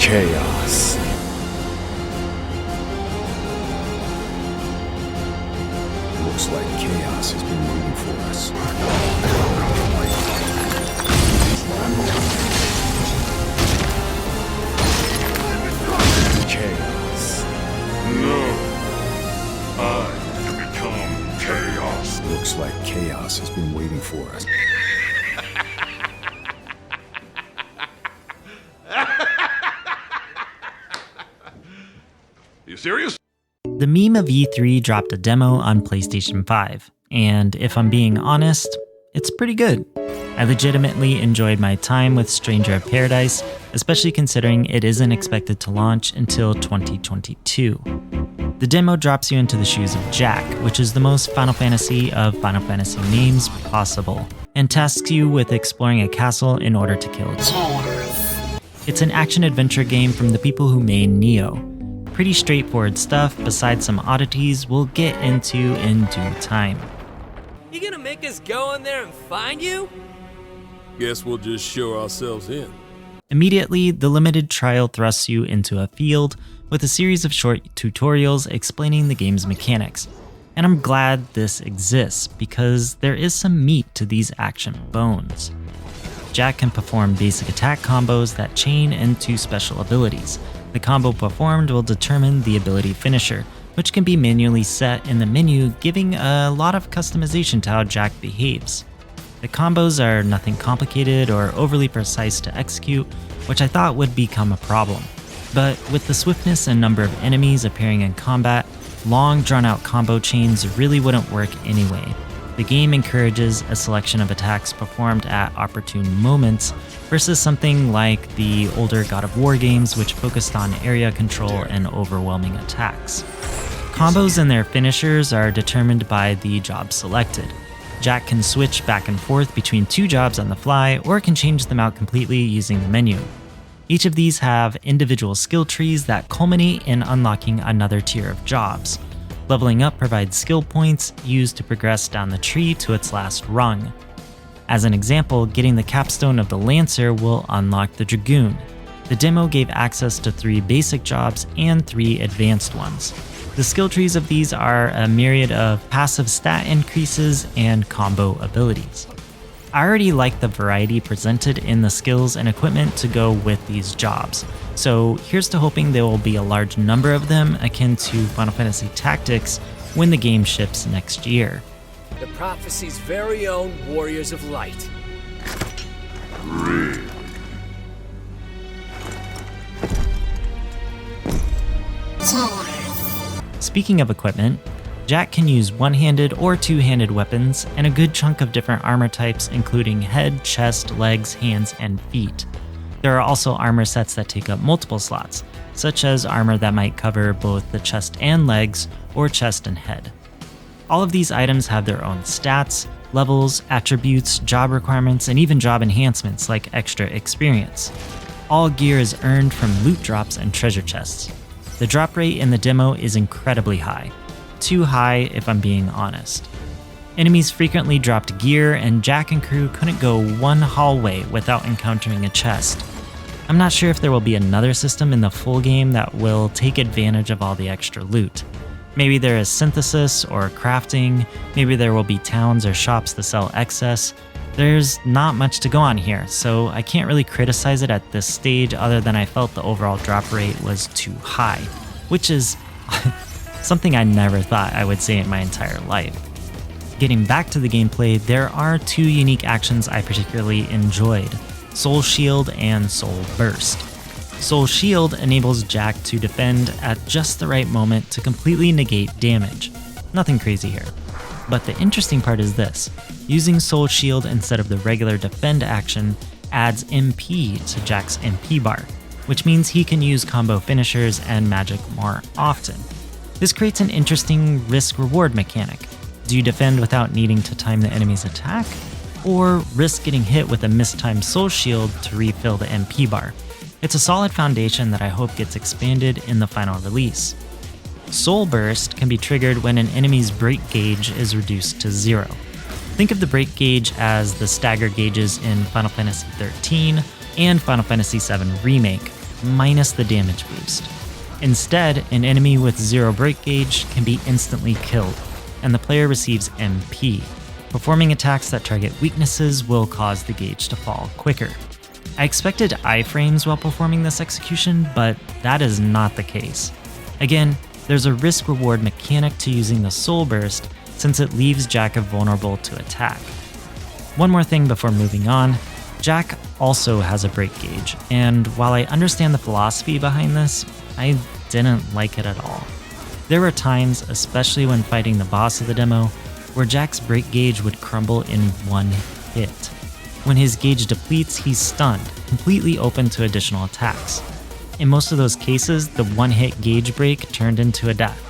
Chaos. Looks like chaos has been waiting for us. Chaos. No. I can become chaos. Looks like chaos has been waiting for us. You serious? The meme of E3 dropped a demo on PlayStation 5, and if I'm being honest, it's pretty good. I legitimately enjoyed my time with Stranger of Paradise, especially considering it isn't expected to launch until 2022. The demo drops you into the shoes of Jack, which is the most Final Fantasy of Final Fantasy names possible, and tasks you with exploring a castle in order to kill it. It's an action-adventure game from the people who made Nioh. Pretty straightforward stuff, besides some oddities we'll get into in due time. You gonna make us go in there and find you? Guess we'll just show ourselves in. Immediately, the limited trial thrusts you into a field with a series of short tutorials explaining the game's mechanics. And I'm glad this exists because there is some meat to these action bones. Jack can perform basic attack combos that chain into special abilities. The combo performed will determine the ability finisher, which can be manually set in the menu, giving a lot of customization to how Jack behaves. The combos are nothing complicated or overly precise to execute, which I thought would become a problem. But with the swiftness and number of enemies appearing in combat, long drawn-out combo chains really wouldn't work anyway. The game encourages a selection of attacks performed at opportune moments versus something like the older God of War games, which focused on area control and overwhelming attacks. Combos and their finishers are determined by the job selected. Jack can switch back and forth between two jobs on the fly, or can change them out completely using the menu. Each of these have individual skill trees that culminate in unlocking another tier of jobs. Leveling up provides skill points used to progress down the tree to its last rung. As an example, getting the capstone of the Lancer will unlock the Dragoon. The demo gave access to 3 basic jobs and 3 advanced ones. The skill trees of these are a myriad of passive stat increases and combo abilities. I already like the variety presented in the skills and equipment to go with these jobs, so here's to hoping there will be a large number of them akin to Final Fantasy Tactics when the game ships next year. The prophecy's very own Warriors of Light. Really? Speaking of equipment, Jack can use one-handed or two-handed weapons and a good chunk of different armor types including head, chest, legs, hands, and feet. There are also armor sets that take up multiple slots, such as armor that might cover both the chest and legs, or chest and head. All of these items have their own stats, levels, attributes, job requirements, and even job enhancements like extra experience. All gear is earned from loot drops and treasure chests. The drop rate in the demo is incredibly high. Too high if I'm being honest. Enemies frequently dropped gear, and Jack and crew couldn't go one hallway without encountering a chest. I'm not sure if there will be another system in the full game that will take advantage of all the extra loot. Maybe there is synthesis or crafting, maybe there will be towns or shops to sell excess. There's not much to go on here, so I can't really criticize it at this stage other than I felt the overall drop rate was too high, which is something I never thought I would say in my entire life. Getting back to the gameplay, there are 2 unique actions I particularly enjoyed: Soul Shield and Soul Burst. Soul Shield enables Jack to defend at just the right moment to completely negate damage. Nothing crazy here. But the interesting part is this: using Soul Shield instead of the regular defend action adds MP to Jack's MP bar, which means he can use combo finishers and magic more often. This creates an interesting risk-reward mechanic. Do you defend without needing to time the enemy's attack? Or risk getting hit with a mistimed Soul Shield to refill the MP bar? It's a solid foundation that I hope gets expanded in the final release. Soul Burst can be triggered when an enemy's break gauge is reduced to 0. Think of the break gauge as the stagger gauges in Final Fantasy XIII and Final Fantasy VII Remake, minus the damage boost. Instead, an enemy with 0 break gauge can be instantly killed, and the player receives MP. Performing attacks that target weaknesses will cause the gauge to fall quicker. I expected iframes while performing this execution, but that is not the case. Again, there's a risk-reward mechanic to using the Soul Burst since it leaves Jack vulnerable to attack. One more thing before moving on, Jack also has a break gauge, and while I understand the philosophy behind this, I didn't like it at all. There were times, especially when fighting the boss of the demo, where Jack's break gauge would crumble in one hit. When his gauge depletes, he's stunned, completely open to additional attacks. In most of those cases, the one-hit gauge break turned into a death.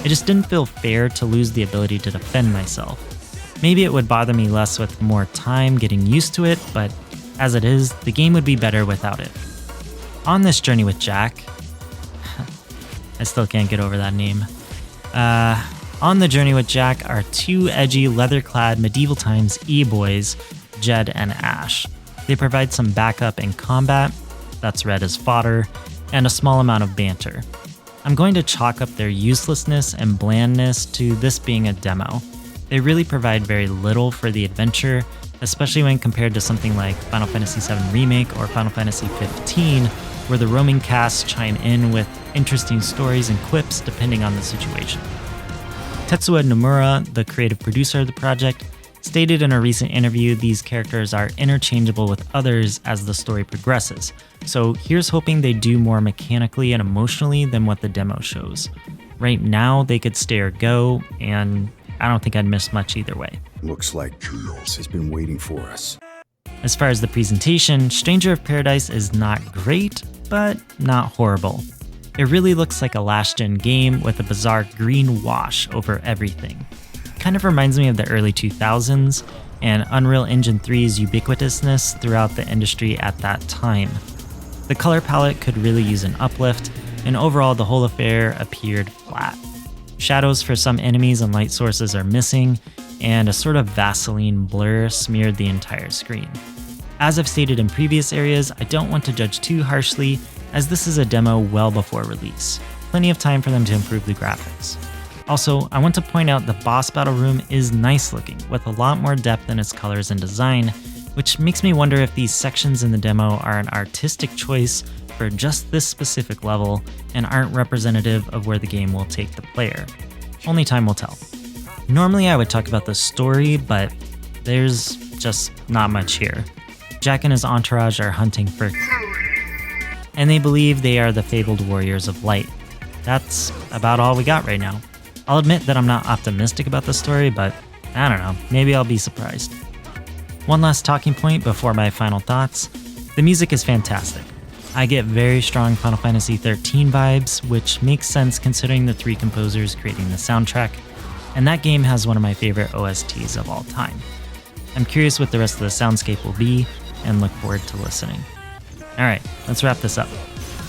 It just didn't feel fair to lose the ability to defend myself. Maybe it would bother me less with more time getting used to it, but as it is, the game would be better without it. On this journey with Jack, I still can't get over that name. On the journey with Jack are 2 edgy leather-clad medieval times e-boys, Jed and Ash. They provide some backup in combat, that's read as fodder, and a small amount of banter. I'm going to chalk up their uselessness and blandness to this being a demo. They really provide very little for the adventure, especially when compared to something like Final Fantasy VII Remake or Final Fantasy XV, where the roaming casts chime in with interesting stories and quips depending on the situation. Tetsuya Nomura, the creative producer of the project, stated in a recent interview these characters are interchangeable with others as the story progresses, so here's hoping they do more mechanically and emotionally than what the demo shows. Right now, they could stay or go, and I don't think I'd miss much either way. Looks like chaos has been waiting for us. As far as the presentation, Stranger of Paradise is not great, but not horrible. It really looks like a last-gen game with a bizarre green wash over everything. Kind of reminds me of the early 2000s and Unreal Engine 3's ubiquitousness throughout the industry at that time. The color palette could really use an uplift, and overall the whole affair appeared flat. Shadows for some enemies and light sources are missing, and a sort of Vaseline blur smeared the entire screen. As I've stated in previous areas, I don't want to judge too harshly, as this is a demo well before release. Plenty of time for them to improve the graphics. Also, I want to point out the boss battle room is nice looking, with a lot more depth in its colors and design, which makes me wonder if these sections in the demo are an artistic choice for just this specific level and aren't representative of where the game will take the player. Only time will tell. Normally I would talk about the story, but there's just not much here. Jack and his entourage are hunting for and they believe they are the fabled warriors of light. That's about all we got right now. I'll admit that I'm not optimistic about the story, but I don't know, maybe I'll be surprised. One last talking point before my final thoughts. The music is fantastic. I get very strong Final Fantasy XIII vibes, which makes sense considering the 3 composers creating the soundtrack, and that game has one of my favorite OSTs of all time. I'm curious what the rest of the soundscape will be, and look forward to listening. Alright, let's wrap this up.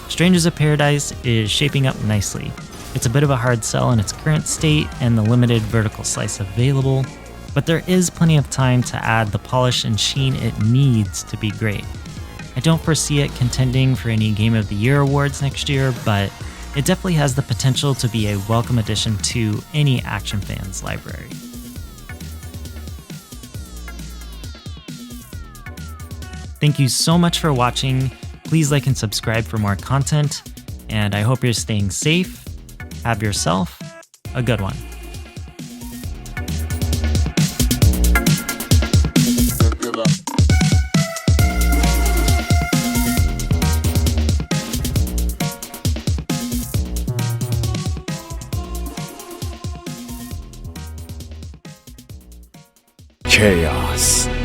Strangers of Paradise is shaping up nicely. It's a bit of a hard sell in its current state and the limited vertical slice available, but there is plenty of time to add the polish and sheen it needs to be great. I don't foresee it contending for any Game of the Year awards next year, but it definitely has the potential to be a welcome addition to any action fan's library. Thank you so much for watching. Please like and subscribe for more content, and I hope you're staying safe. Have yourself a good one. Chaos.